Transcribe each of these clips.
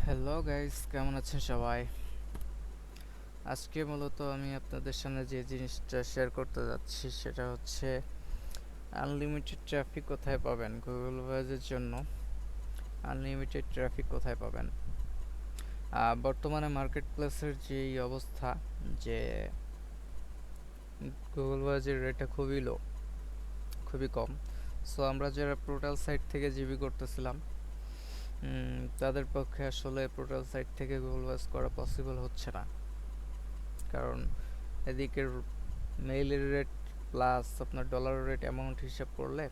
Hello guys, কেমন আছেন সবাই? আজকে মূলত আমি আপনাদের সামনে যে জিনিসটা শেয়ার করতে যাচ্ছি সেটা হচ্ছে আনলিমিটেড ট্রাফিক কোথায় পাবেন। গুগল ভয়েসের জন্য আনলিমিটেড ট্রাফিক কোথায় পাবেন। বর্তমানে মার্কেট প্লেসের যেই অবস্থা, যে গুগল ভয়েসের রেটটা খুবই লো, খুবই কম। সো আমরা যারা পোর্টাল সাইট থেকে জিবি করতেছিলাম, তাদের পক্ষে আসলে পোর্টাল সাইট থেকে গুগল ভয়েস করা পসিবল হচ্ছে না। কারণ এদিকের মেইলের রেট প্লাস আপনার ডলারের রেট অ্যামাউন্ট হিসাব করলে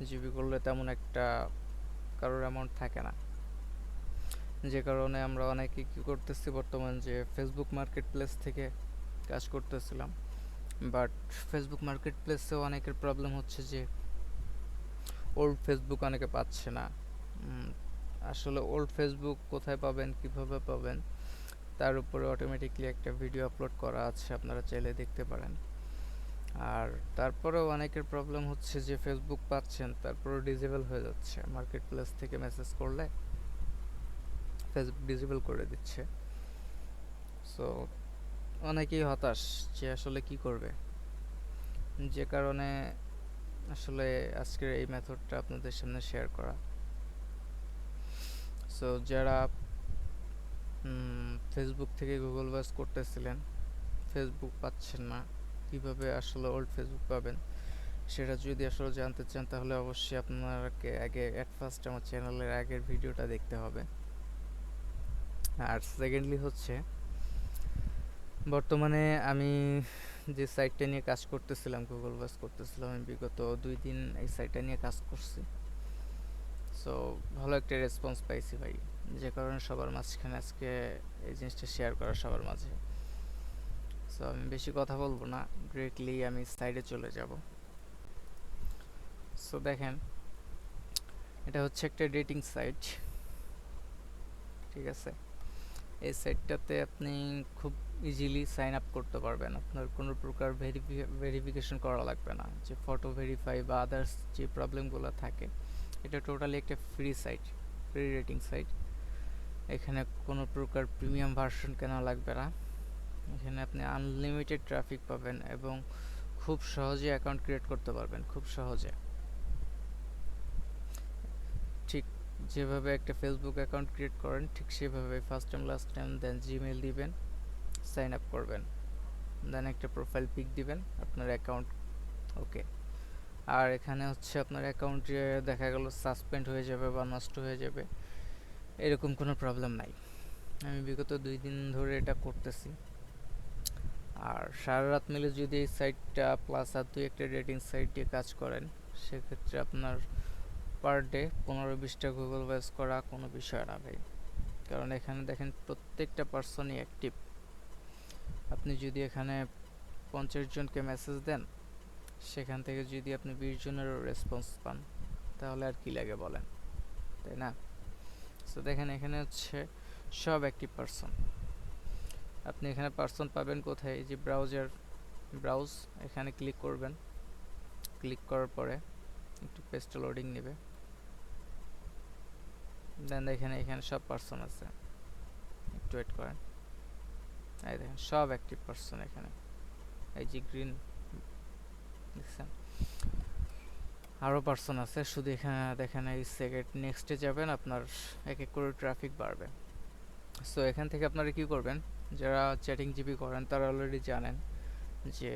জিবি করলে তেমন একটা কারোর অ্যামাউন্ট থাকে না। যে কারণে আমরা অনেকে কী করতেছি বর্তমান, যে ফেসবুক মার্কেট প্লেস থেকে কাজ করতেছিলাম। বাট ফেসবুক মার্কেট প্লেসেও অনেকের প্রবলেম হচ্ছে যে ওল্ড ফেসবুক অনেকে পাচ্ছে না। আসলে ওল্ড ফেসবুক কোথায় পাবেন, কিভাবে পাবেন, তার উপরে অটোমেটিকলি একটা ভিডিও আপলোড করা আছে, আপনারা চাইলে দেখতে পারেন। আর তারপরেও অনেকের প্রবলেম হচ্ছে যে ফেসবুক পাচ্ছেন, তারপরেও ডিসেবল হয়ে যাচ্ছে। মার্কেট প্লেস থেকে মেসেজ করলে ফেসবুক ডিসেবল করে দিচ্ছে। সো অনেকেই হতাশ যে আসলে কি করবে। যে কারণে আসলে আজকের এই মেথডটা আপনাদের সামনে শেয়ার করা। সো যারা ফেসবুক থেকে গুগল ভয়েস করতেছিলেন, ফেসবুক পাচ্ছেন না, কিভাবে আসলে ওল্ড ফেসবুক পাবেন সেটা যদি আসলে জানতে চান, তাহলে অবশ্যই আপনাকে আগে অ্যাট ফার্স্ট আমার চ্যানেলের আগের ভিডিওটা দেখতে হবে। আর সেকেন্ডলি হচ্ছে, বর্তমানে আমি যে সাইটটা নিয়ে কাজ করতেছিলাম, গুগল ভয়েস করতেছিলাম, আমি বিগত 2 দিন এই সাইটটা নিয়ে কাজ করছি। সো ভালো একটা রেসপন্স পাইছি ভাই, যে কারণে সবার মাঝখানে আজকে এই জিনিসটা শেয়ার করা সবার মাঝে। সো আমি বেশি কথা বলবো না, ডিরেক্টলি আমি সাইডে চলে যাব। সো দেখেন, এটা হচ্ছে একটা ডেটিং সাইট, ঠিক আছে? এই সাইটটাতে আপনি খুব ইজিলি সাইন আপ করতে পারবেন। আপনার কোনো প্রকার ভেরিফিকেশন করা লাগবে না, যে ফটো ভেরিফাই বা আদার্স যে প্রবলেমগুলো থাকে। এটা টোটালি একটা free site, free rating site. এখানে কোনো প্রকার প্রিমিয়াম ভার্সন কেনা লাগবে না। এখানে আপনি আনলিমিটেড ট্রাফিক পাবেন এবং খুব সহজে অ্যাকাউন্ট ক্রিয়েট করতে পারবেন, খুব সহজে। ঠিক যেভাবে একটা ফেসবুক অ্যাকাউন্ট ক্রিয়েট করেন, ঠিক সেভাবে ফার্স্ট টাইম, লাস্ট টাইম, দেন জিমেল দিবেন, সাইন আপ করবেন, দেন একটা প্রোফাইল পিক দিবেন, আপনার অ্যাকাউন্ট ওকে। আর এখানে হচ্ছে আপনার অ্যাকাউন্টে দেখা গেল সাসপেন্ড হয়ে যাবে বা নষ্ট হয়ে যাবে, এরকম কোনো প্রবলেম নাই। আমি বিগত 2 দিন ধরে এটা করতেছি। আর সারা রাত মিলে যদি এই সাইটটা প্লাস আর 2-একটা রেটিং সাইট দিয়ে কাজ করেন, সেক্ষেত্রে আপনার পার ডে 15-20টা গুগল ভয়েস করা কোনো বিষয় না ভাই। কারণ এখানে দেখেন প্রত্যেকটা পার্সনই অ্যাক্টিভ। আপনি যদি এখানে 50 জনকে মেসেজ দেন, সেখান থেকে যদি আপনি 20 জনেরও রেসপন্স পান, তাহলে আর কি লাগে বলেন, তাই না? সো দেখেন, এখানে হচ্ছে সব অ্যাক্টিভ পার্সন। আপনি এখানে পার্সন পাবেন কোথায়? যে ব্রাউজ, এখানে ক্লিক করবেন। ক্লিক করার পরে একটু পেজটা লোডিং নেবে, দেন দেখেন এখানে সব পার্সন আছে। একটু ওয়েট করেন। এই দেখেন সব অ্যাক্টিভ পার্সন এখানে, এই যে গ্রিন দেখছেন, আরও পার্সন আছে। শুধু এখানে দেখেন এই সেকেন্ড নেক্সটে যাবেন, আপনার এক এক করে ট্রাফিক বাড়বে। সো এখান থেকে আপনারা কি করবেন, যারা চ্যাটিং জিবি করেন তারা অলরেডি জানেন যে,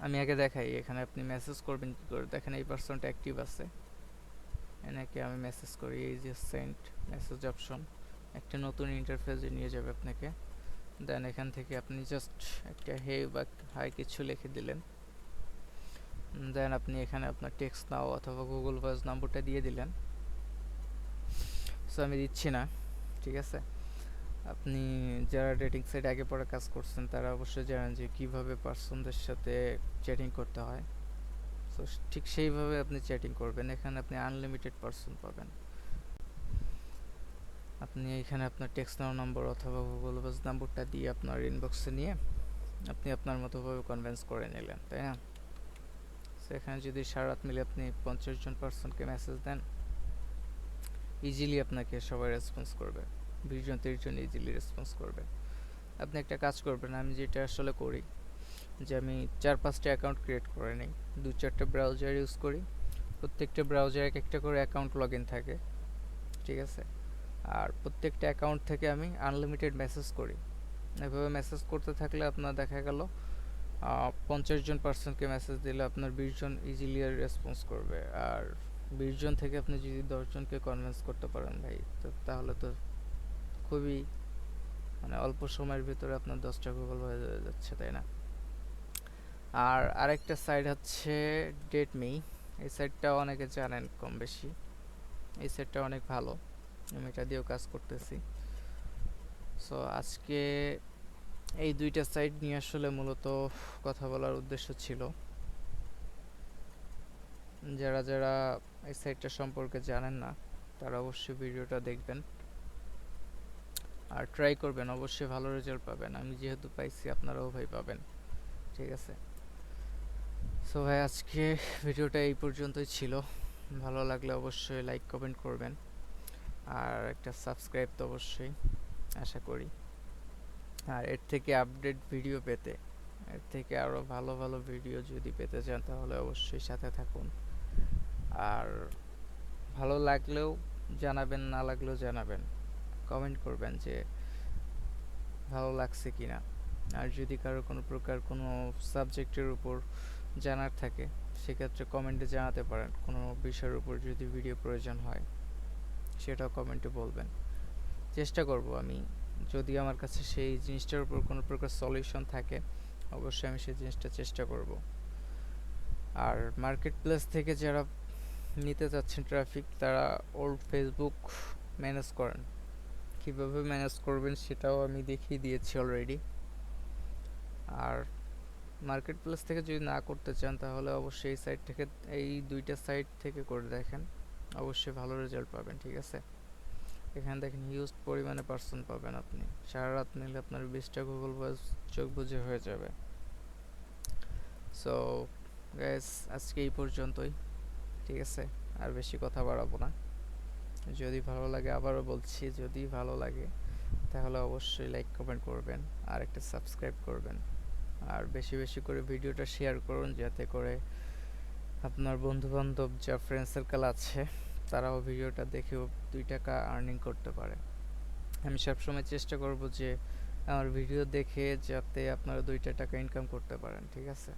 আমি আগে দেখাই এখানে আপনি মেসেজ করবেন কী করে। দেখেন এই পার্সনটা অ্যাক্টিভ আছে, এনাকে আমি মেসেজ করি। এই যে সেন্ড মেসেজ অপশন, একটা নতুন ইন্টারফেসে নিয়ে যাবে আপনাকে। দেন এখান থেকে আপনি জাস্ট একটা হে বা হাই কিছু লিখে দিলেন। দেন আপনি এখানে আপনার টেক্সট নাও অথবা গুগল ভয়েস নাম্বারটা দিয়ে দিলেন। সো আমি দিচ্ছি না, ঠিক আছে? আপনি যারা ডেটিং সাইট আগে পরে কাজ করছেন, তারা অবশ্যই জানেন যে কীভাবে পার্সনদের সাথে চ্যাটিং করতে হয়। সো ঠিক সেইভাবে আপনি চ্যাটিং করবেন। এখানে আপনি আনলিমিটেড পার্সন পাবেন। আপনি এখানে আপনার টেক্সট নাও নম্বর অথবা গুগল ভয়েস নাম্বারটা দিয়ে আপনার ইনবক্সে নিয়ে আপনি আপনার মতোভাবে কনভিন্স করে নিলেন, তাই না? সো এখানে যদি সারা রাত মিলে আপনি 50 জন পার্সনকে মেসেজ দেন, ইজিলি আপনাকে সবাই রেসপন্স করবে, 20 জন 30 জন ইজিলি রেসপন্স করবে। আপনি একটা কাজ করবেন, আমি যেটা আসলে করি যে আমি 4-5টা অ্যাকাউন্ট ক্রিয়েট করে নিই, 2-4টা ব্রাউজার ইউজ করি, প্রত্যেকটা ব্রাউজারে এক একটা করে অ্যাকাউন্ট লগ ইন থাকে, ঠিক আছে? আর প্রত্যেকটা অ্যাকাউন্ট থেকে আমি আনলিমিটেড মেসেজ করি। এভাবে মেসেজ করতে থাকলে আপনার দেখা গেল 50 জন পার্সনকে মেসেজ দিলে আপনার 20 জন ইজিলি রেসপন্স করবে। আর 20 জন থেকে আপনি যদি 10 জনকে কনভিন্স করতে পারেন ভাই, তো তাহলে তো খুবই, মানে অল্প সময়ের ভিতরে আপনার 10টা গুগল হয়ে যাচ্ছে, তাই না? আর আরেকটা সাইট হচ্ছে ডেট মি। এই সাইটটা অনেকে জানেন কম বেশি। এই সাইটটা অনেক ভালো, আমি এটা দিয়েও কাজ করতেছি। সো আজকে এই দুইটা সাইট নিয়ে আসলে মূলত কথা বলার উদ্দেশ্য ছিল। যারা যারা এই সাইটটা সম্পর্কে জানেন না, তারা অবশ্যই ভিডিওটা দেখবেন আর ট্রাই করবেন, অবশ্যই ভালো রেজাল্ট পাবেন। আমি যেহেতু পাইছি, আপনারাও ভাই পাবেন, ঠিক আছে? সো ভাই আজকে ভিডিওটা এই পর্যন্তই ছিল। ভালো লাগলে অবশ্যই লাইক কমেন্ট করবেন, আর একটা সাবস্ক্রাইব তো অবশ্যই আশা করি। আর এর থেকে আপডেট ভিডিও পেতে, এর থেকে আরও ভালো ভালো ভিডিও যদি পেতে চান, তাহলে অবশ্যই সাথে থাকুন। আর ভালো লাগলেও জানাবেন, না লাগলেও জানাবেন, কমেন্ট করবেন যে ভালো লাগছে কিনা। আর যদি কারো কোনো প্রকার কোনো সাবজেক্টের উপর জানার থাকে, সেক্ষেত্রে কমেন্টে জানাতে পারেন। কোনো বিষয়ের উপর যদি ভিডিও প্রয়োজন হয়, সেটাও কমেন্টে বলবেন। চেষ্টা করব আমি, যদি আমার কাছে সেই জিনিসটার উপর কোনো প্রকার সলিউশন থাকে, অবশ্যই আমি সেই জিনিসটা চেষ্টা করব। আর মার্কেট প্লেস থেকে যারা নিতে চাচ্ছেন ট্রাফিক, তারা ওল্ড ফেসবুক ম্যানেজ করেন। কীভাবে ম্যানেজ করবেন সেটাও আমি দেখিয়ে দিয়েছি অলরেডি। আর মার্কেট প্লেস থেকে যদি না করতে চান, তাহলে অবশ্যই এই সাইট থেকে, এই দুইটা সাইট থেকে করে দেখেন, অবশ্যই ভালো রেজাল্ট পাবেন, ঠিক আছে? এখানে দেখেন হিউজ পরিমাণে পার্সন পাবেন আপনি। সারা রাত নিলে আপনার 20টা গুগল ভয়েস চোখ বুজে হয়ে যাবে। সো গাইস, আজকে এই পর্যন্তই, ঠিক আছে? আর বেশি কথা বাড়াবো না। যদি ভালো লাগে, আবারও বলছি, যদি ভালো লাগে তাহলে অবশ্যই লাইক কমেন্ট করবেন আর একটা সাবস্ক্রাইব করবেন। আর বেশি বেশি করে ভিডিওটা শেয়ার করুন, যাতে করে আপনার বন্ধুবান্ধব যা ফ্রেন্ড সার্কেল আছে, তারাও ভিডিওটা দেখেও 2 টাকা আর্নিং করতে পারে। আমি সবসময় চেষ্টা করব যে আমার ভিডিও দেখে যাতে আপনারা 2টা টাকা ইনকাম করতে পারেন, ঠিক আছে?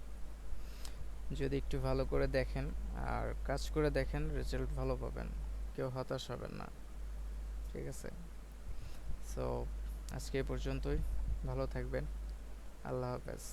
যদি একটু ভালো করে দেখেন আর কাজ করে দেখেন, রেজাল্ট ভালো পাবেন, কেউ হতাশ হবেন না, ঠিক আছে? সো আজকে এই পর্যন্তই, ভালো থাকবেন, আল্লাহ হাফেজ।